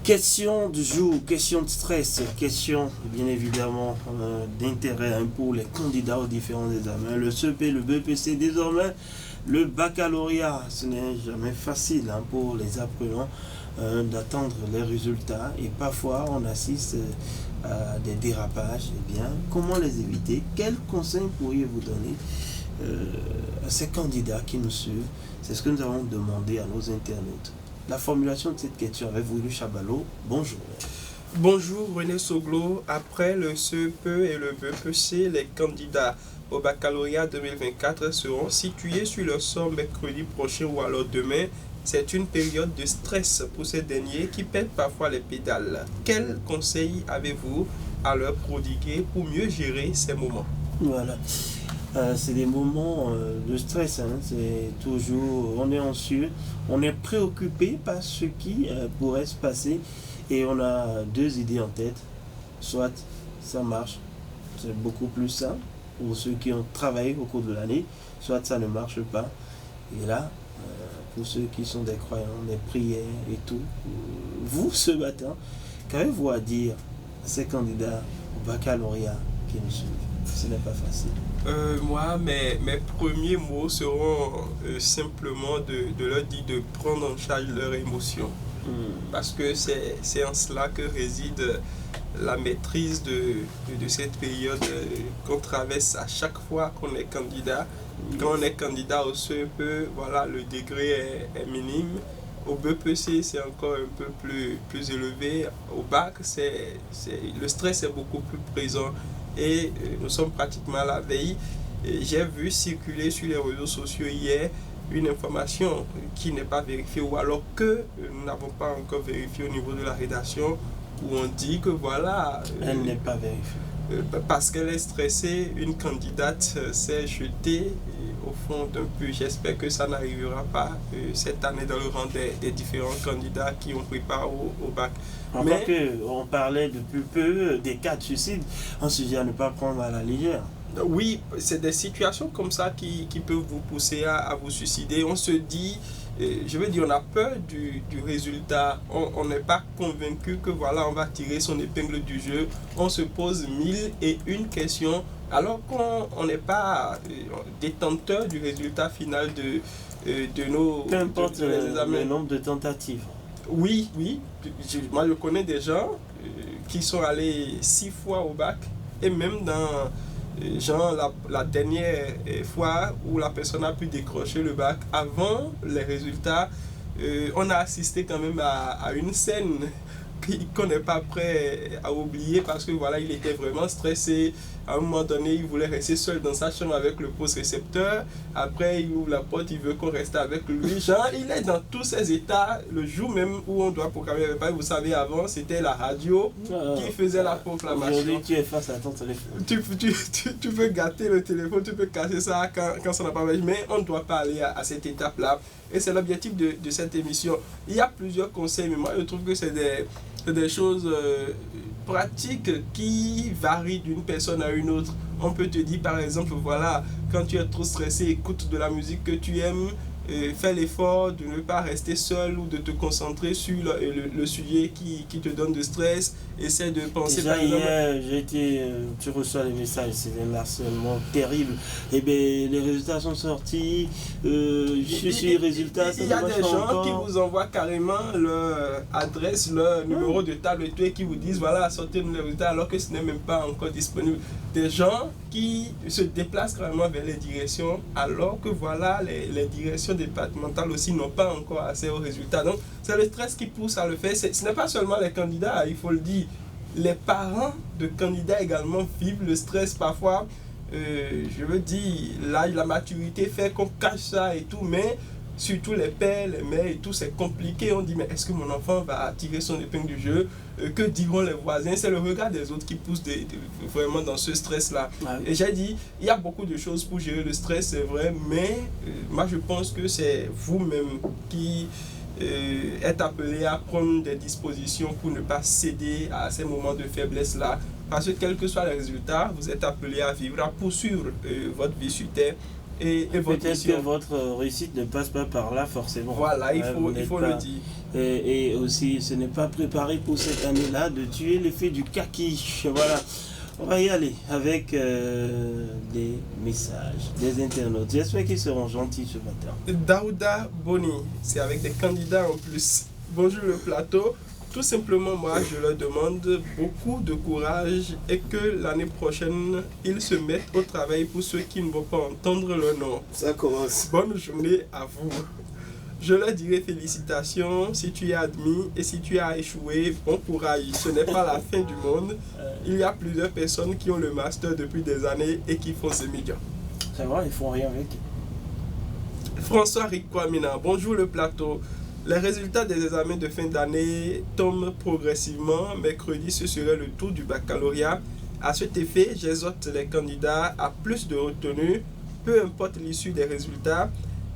Question du jour, question de stress, question bien évidemment d'intérêt pour les candidats aux différents examens, le CEP, le BEPC, désormais le baccalauréat. Ce n'est jamais facile pour les apprenants d'attendre les résultats et parfois on assiste à des dérapages. Eh bien, comment les éviter? Quels conseils pourriez-vous donner à ces candidats qui nous suivent? C'est ce que nous allons demander à nos internautes. La formulation de cette question avec vous, Chabalot. Bonjour. Bonjour René Soglo. Après le CEP et le BEPC, les candidats au baccalauréat 2024 seront situés sur leur sort mercredi prochain ou alors demain. C'est une période de stress pour ces derniers qui pètent parfois les pédales. Quels conseils avez-vous à leur prodiguer pour mieux gérer ces moments? Voilà. C'est des moments de stress, c'est toujours, on est anxieux, on est préoccupé par ce qui pourrait se passer et on a deux idées en tête, soit ça marche, c'est beaucoup plus simple pour ceux qui ont travaillé au cours de l'année, soit ça ne marche pas. Et là, pour ceux qui sont des croyants, des prières et tout, vous ce matin, qu'avez-vous à dire à ces candidats au baccalauréat qui nous suivent? Ce n'est pas facile. Moi, mes premiers mots seront simplement de leur dire de prendre en charge leurs émotions. Parce que c'est en cela que réside la maîtrise de cette période qu'on traverse à chaque fois qu'on est candidat. Quand on est candidat au CEP, voilà, le degré est minime. Au BEPC, c'est encore un peu plus élevé. Au bac, le stress est beaucoup plus présent. Et nous sommes pratiquement à la veille. J'ai vu circuler sur les réseaux sociaux hier une information qui n'est pas vérifiée ou alors que nous n'avons pas encore vérifié au niveau de la rédaction où on dit que voilà... Elle n'est pas vérifiée. Parce qu'elle est stressée, une candidate s'est jetée au fond d'un puits. J'espère que ça n'arrivera pas cette année dans le rang des différents candidats qui ont pris part au bac. Encore qu'on parlait depuis peu des cas de suicide, un sujet à ne pas prendre à la légère. Oui, c'est des situations comme ça qui peuvent vous pousser à vous suicider. On se dit, je veux dire, on a peur du résultat. On n'est pas convaincu que voilà, on va tirer son épingle du jeu. On se pose 1001 questions alors qu'on n'est pas détenteur du résultat final de nos peu importe le nombre de tentatives. Oui. Moi, je connais des gens qui sont allés 6 fois au bac et même dans... la dernière fois où la personne a pu décrocher le bac, avant les résultats, on a assisté quand même à une scène qu'on n'est pas prêt à oublier parce que voilà, il était vraiment stressé. À un moment donné, il voulait rester seul dans sa chambre avec le post-récepteur. Après, il ouvre la porte, il veut qu'on reste avec lui. Genre, il est dans tous ses états. Le jour même où on doit programmer le bac, vous savez, avant, c'était la radio qui faisait la proclamation. Aujourd'hui, tu es face à ton téléphone. Tu peux gâter le téléphone, tu peux casser ça quand ça n'a pas marché. Mais on ne doit pas aller à cette étape-là. Et c'est l'objectif de cette émission. Il y a plusieurs conseils, mais moi, je trouve que c'est des choses pratiques qui varient d'une personne à une autre. On peut te dire par exemple, voilà, quand tu es trop stressé, écoute de la musique que tu aimes, fais l'effort de ne pas rester seul ou de te concentrer sur le sujet qui te donne de stress. Essaie de penser déjà, par exemple... tu reçois les messages, c'est un harcèlement terrible. Et bien, les résultats sont sortis, je suis résultat. Il y a des gens qui vous envoient carrément leur adresse, leur numéro de table et tout, et qui vous disent voilà, sortez-nous les résultats alors que ce n'est même pas encore disponible. Des gens qui se déplacent carrément vers les directions alors que voilà, les directions départementales aussi n'ont pas encore accès aux résultats. Donc, c'est le stress qui pousse à le faire. Ce n'est pas seulement les candidats, il faut le dire. Les parents de candidats également vivent le stress parfois. Je veux dire, l'âge, la maturité fait qu'on cache ça et tout, mais surtout les pères, les mères et tout, c'est compliqué. On dit, mais est-ce que mon enfant va tirer son épingle du jeu? Que diront les voisins? C'est le regard des autres qui pousse vraiment dans ce stress-là. Ah oui. Et j'ai dit, il y a beaucoup de choses pour gérer le stress, c'est vrai, mais moi je pense que c'est vous-même qui êtes appelé à prendre des dispositions pour ne pas céder à ces moments de faiblesse-là. Parce que quels que soient les résultats, vous êtes appelé à vivre, à poursuivre votre vie sur Terre. et votre Peut-être mission. que votre réussite ne passe pas par là forcément. Voilà, il Vous n'êtes faut pas- le dire. Et aussi, ce n'est pas préparé pour cette année-là de tuer l'effet du kaki. Voilà. On va y aller avec des messages des internautes. J'espère qu'ils seront gentils ce matin. Daouda Boni, c'est avec des candidats en plus. Bonjour le plateau. Tout simplement, moi, je leur demande beaucoup de courage et que l'année prochaine, ils se mettent au travail pour ceux qui ne vont pas entendre leur nom. Ça commence. Bonne journée à vous. Je leur dirai félicitations si tu es admis et si tu as échoué, bon courage. Ce n'est pas la fin du monde. Il y a plusieurs personnes qui ont le master depuis des années et qui font ces médias. Ça va, ils font rien avec. François Rikwamina, bonjour le plateau. Les résultats des examens de fin d'année tombent progressivement. Mercredi, ce serait le tour du baccalauréat. À cet effet, j'exhorte les candidats à plus de retenue, peu importe l'issue des résultats.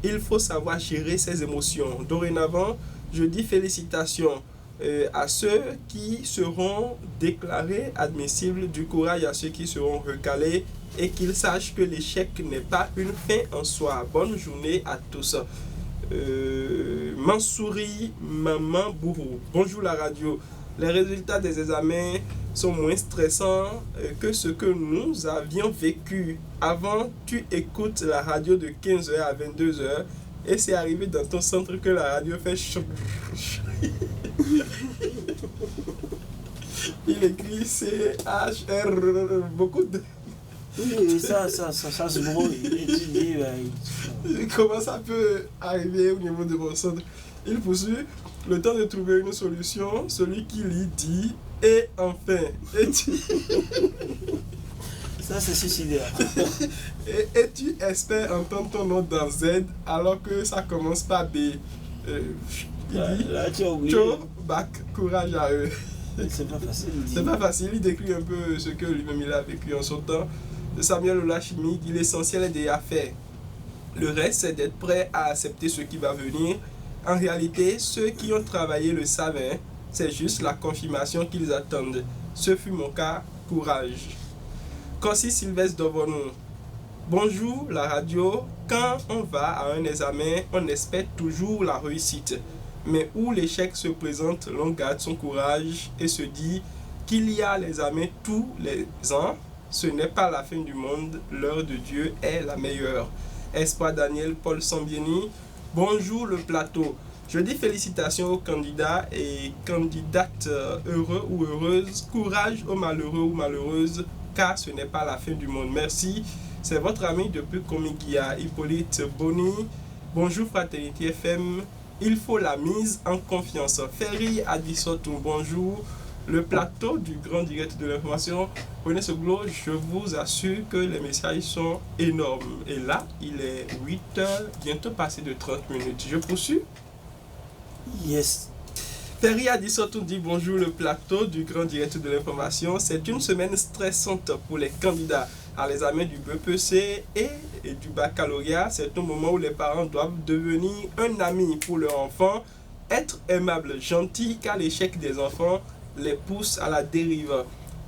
Il faut savoir gérer ses émotions. Dorénavant, je dis félicitations à ceux qui seront déclarés admissibles, du courage à ceux qui seront recalés et qu'ils sachent que l'échec n'est pas une fin en soi. Bonne journée à tous. Mansouri Maman Bourou. Bonjour la radio. Les résultats des examens sont moins stressants que ce que nous avions vécu. Avant, tu écoutes la radio de 15h à 22h et c'est arrivé dans ton centre que la radio fait choc. Il écrit CHR, beaucoup de... Oui, ça se brouille. Et tu dis, Comment ça peut arriver au niveau de mon centre? Il poursuit, le temps de trouver une solution, celui qui lit dit, et enfin, et tu... ça c'est suicidaire. et tu espères entendre ton nom dans Z alors que ça commence par B. Il dit, Là, tu as oublié. Tcho, bac, courage à eux. C'est pas facile. C'est pas facile, il décrit un peu ce que lui-même il a vécu en son temps. Samuel Olachimi dit l'essentiel est déjà fait. Le reste, c'est d'être prêt à accepter ce qui va venir. En réalité, ceux qui ont travaillé le savent, hein. C'est juste la confirmation qu'ils attendent. Ce fut mon cas, courage. Corsi Sylvestre Dovonou. Bonjour la radio. Quand on va à un examen, on espère toujours la réussite. Mais où l'échec se présente, l'on garde son courage et se dit qu'il y a l'examen tous les ans. Ce n'est pas la fin du monde, l'heure de Dieu est la meilleure. Espoir Daniel Paul Sambieni, bonjour le plateau. Je dis félicitations aux candidats et candidates heureux ou heureuses. Courage aux malheureux ou malheureuses, car ce n'est pas la fin du monde. Merci. C'est votre ami depuis Komigia, Hippolyte Boni. Bonjour Fraternité FM. Il faut la mise en confiance. Ferry Adissotou, bonjour. Le plateau du grand direct de l'information, René Seglo, je vous assure que les messages sont énormes. Et là, il est 8h, bientôt passé de 30 minutes. Je poursuis. Yes. Ferry Adissotou dit bonjour le plateau du grand direct de l'information. C'est une semaine stressante pour les candidats à l'examen du BPC et du baccalauréat. C'est un moment où les parents doivent devenir un ami pour leur enfant, être aimable, gentil, car l'échec des enfants les pousse à la dérive.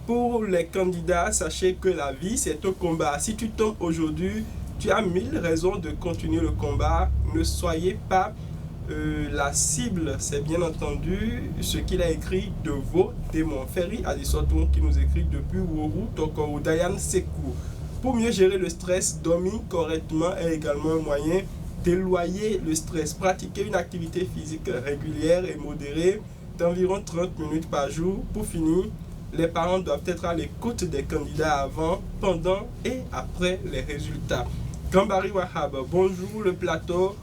Pour les candidats, sachez que la vie c'est un combat. Si tu tombes aujourd'hui, tu as 1000 raisons de continuer le combat. Ne soyez pas la cible, c'est bien entendu ce qu'il a écrit de vos démons. Ferry Adissotou qui nous écrit depuis Wourou, Tokoro, Dayan Sekou. Pour mieux gérer le stress, dormir correctement est également un moyen d'éloigner le stress. Pratiquer une activité physique régulière et modérée d'environ 30 minutes par jour. Pour finir, les parents doivent être à l'écoute des candidats avant, pendant et après les résultats. Gambari Wahab, bonjour le plateau.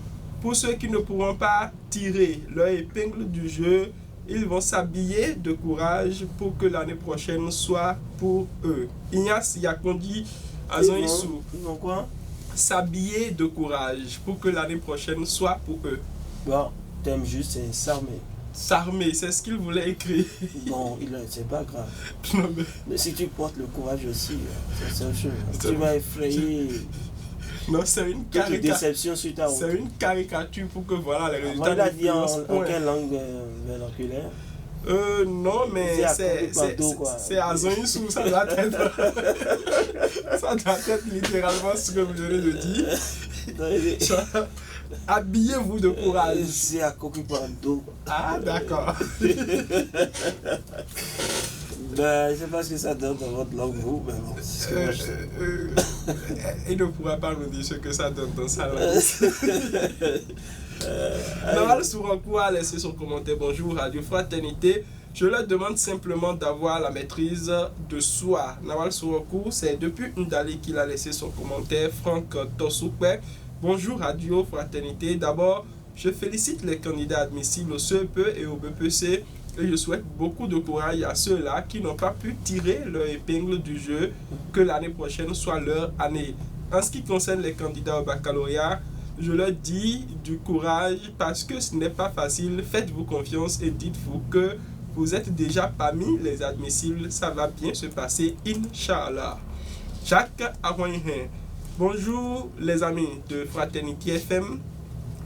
Pour ceux qui ne pourront pas tirer leur épingle du jeu, ils vont s'habiller de courage pour que l'année prochaine soit pour eux. Ignace Yakondi Azonissou. Ils vont quoi? S'habiller de courage pour que l'année prochaine soit pour eux. Bon, thème juste, c'est s'armer. S'armer, c'est ce qu'il voulait écrire. Bon, c'est pas grave. Non, Mais si tu portes le courage aussi, c'est autre chose. C'est Tu bon. vas effrayer non, c'est une toute déception sur ta route. C'est une caricature pour que voilà les résultats. Moi, il a dit en n'influencent point. quelle langue vernaculaire? Non, mais c'est à Zoïsou, ça doit être. Ça doit être littéralement ce que vous venez de dire. Habillez-vous de courage. C'est à Kokipando. Ah, d'accord. Ben, je ne sais pas ce que ça donne dans votre langue, vous, mais bon, c'est ce que moi je sais. Il ne pourra pas nous dire ce que ça donne dans sa langue. Nawal Sourankou a laissé son commentaire. Bonjour, Radio Fraternité. Je leur demande simplement d'avoir la maîtrise de soi. Nawal Sourankou, c'est depuis Ndali qu'il a laissé son commentaire. Franck Tosoukwe. Bonjour, Radio Fraternité. D'abord, je félicite les candidats admissibles au CEP et au BPC. Et je souhaite beaucoup de courage à ceux-là qui n'ont pas pu tirer leur épingle du jeu, que l'année prochaine soit leur année. En ce qui concerne les candidats au baccalauréat, je leur dis du courage parce que ce n'est pas facile. Faites-vous confiance et dites-vous que vous êtes déjà parmi les admissibles. Ça va bien se passer, Inch'Allah. Jacques Arouinhen. Bonjour les amis de Fraternité FM.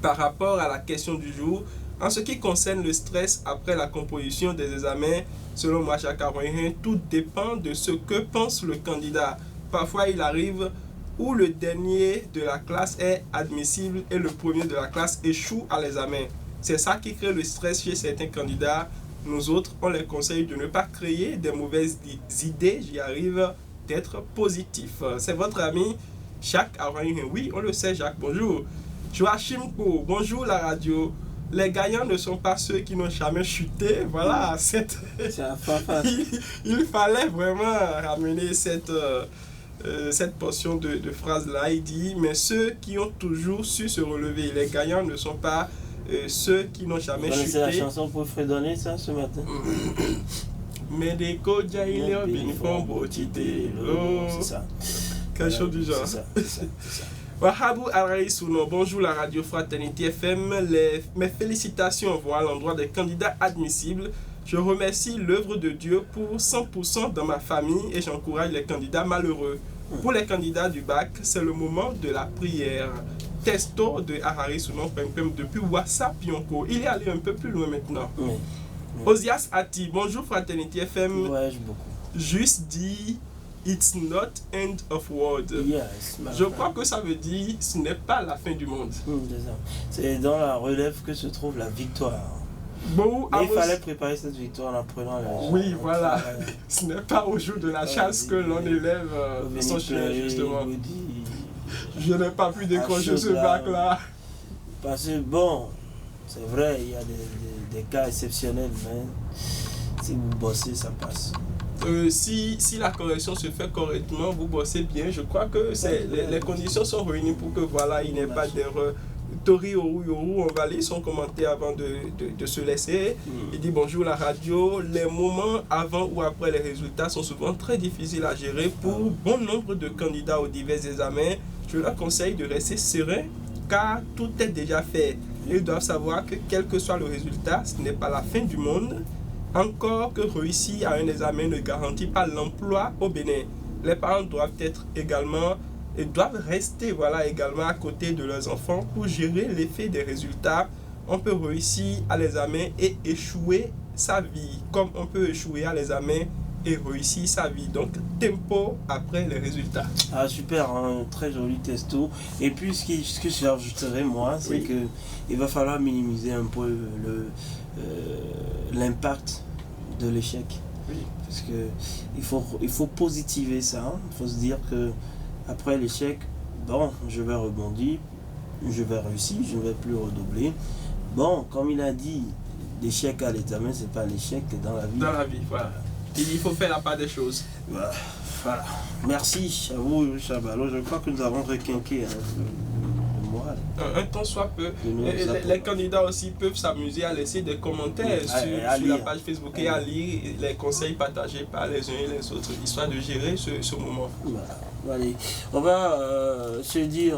Par rapport à la question du jour, en ce qui concerne le stress après la composition des examens, selon moi, Jacques Arouinhen, tout dépend de ce que pense le candidat. Parfois, il arrive où le dernier de la classe est admissible et le premier de la classe échoue à l'examen. C'est ça qui crée le stress chez certains candidats. Nous autres, on les conseille de ne pas créer des mauvaises idées, j'y arrive, d'être positif. C'est votre ami Jacques Arouinhen. Oui, on le sait, Jacques, bonjour. Joachim Ko, bonjour la radio. Les gagnants ne sont pas ceux qui n'ont jamais chuté. Voilà, il fallait vraiment ramener cette portion de phrase-là. Il dit, mais ceux qui ont toujours su se relever, les gagnants ne sont pas ceux qui n'ont jamais chuté. C'est la chanson pour fredonner ça ce matin. Medeko Jailio Binfombo Titelo. C'est ça. Quelque chose du genre. C'est ça. Wahabou Araïsouno, bonjour la radio Fraternité FM. Mes félicitations vont à l'endroit des candidats admissibles. Je remercie l'œuvre de Dieu pour 100% dans ma famille et j'encourage les candidats malheureux. Pour les candidats du bac, c'est le moment de la prière. Testo de Araïsouno depuis WhatsApp Yonko. Il est allé un peu plus loin maintenant. Oui. Osias Ati, bonjour Fraternité FM. Voyage beaucoup. Juste dit. It's not end of world. Yes, je crois que ça veut dire ce n'est pas la fin du monde. C'est dans la relève que se trouve la victoire. Bon, il fallait préparer cette victoire en apprenant la oui, voilà. Ce n'est pas au jour de la chasse que l'on élève son chien, justement. Je n'ai pas pu décrocher ce bac-là. Parce que bon, c'est vrai, il y a des cas exceptionnels, mais si vous bossez, ça passe. Si la correction se fait correctement, vous bossez bien. Je crois que les conditions sont réunies pour que voilà, il n'y ait pas d'erreur. Tori Oru, on va lire son commentaire avant de se laisser. Il dit bonjour la radio. Les moments avant ou après les résultats sont souvent très difficiles à gérer pour bon nombre de candidats aux divers examens. Je leur conseille de rester serein car tout est déjà fait. Ils doivent savoir que quel que soit le résultat, ce n'est pas la fin du monde. Encore que réussir à un examen ne garantit pas l'emploi au Bénin. Les parents doivent être également et doivent rester également à côté de leurs enfants pour gérer l'effet des résultats. On peut réussir à l'examen et échouer sa vie, comme on peut échouer à l'examen et réussir sa vie. Donc, tempo après les résultats. Ah, super, un très joli testo. Et puis, ce que j'ajouterais, moi, c'est que il va falloir minimiser un peu l'impact de l'échec. Oui. Parce que il faut positiver ça. Il faut se dire que après l'échec, bon, je vais rebondir, je vais réussir, je ne vais plus redoubler. Bon, comme il a dit, l'échec à l'examen, c'est pas l'échec dans la vie. Dans la vie, voilà. Il faut faire la part des choses. Voilà. Merci à vous, Chabalo. Je crois que nous avons requinqué le moral. Un temps soit peu. Les candidats aussi peuvent s'amuser à laisser des commentaires sur la page Facebook et à lire les conseils partagés par les uns et les autres, histoire de gérer ce moment. Voilà. Allez, on va se dire...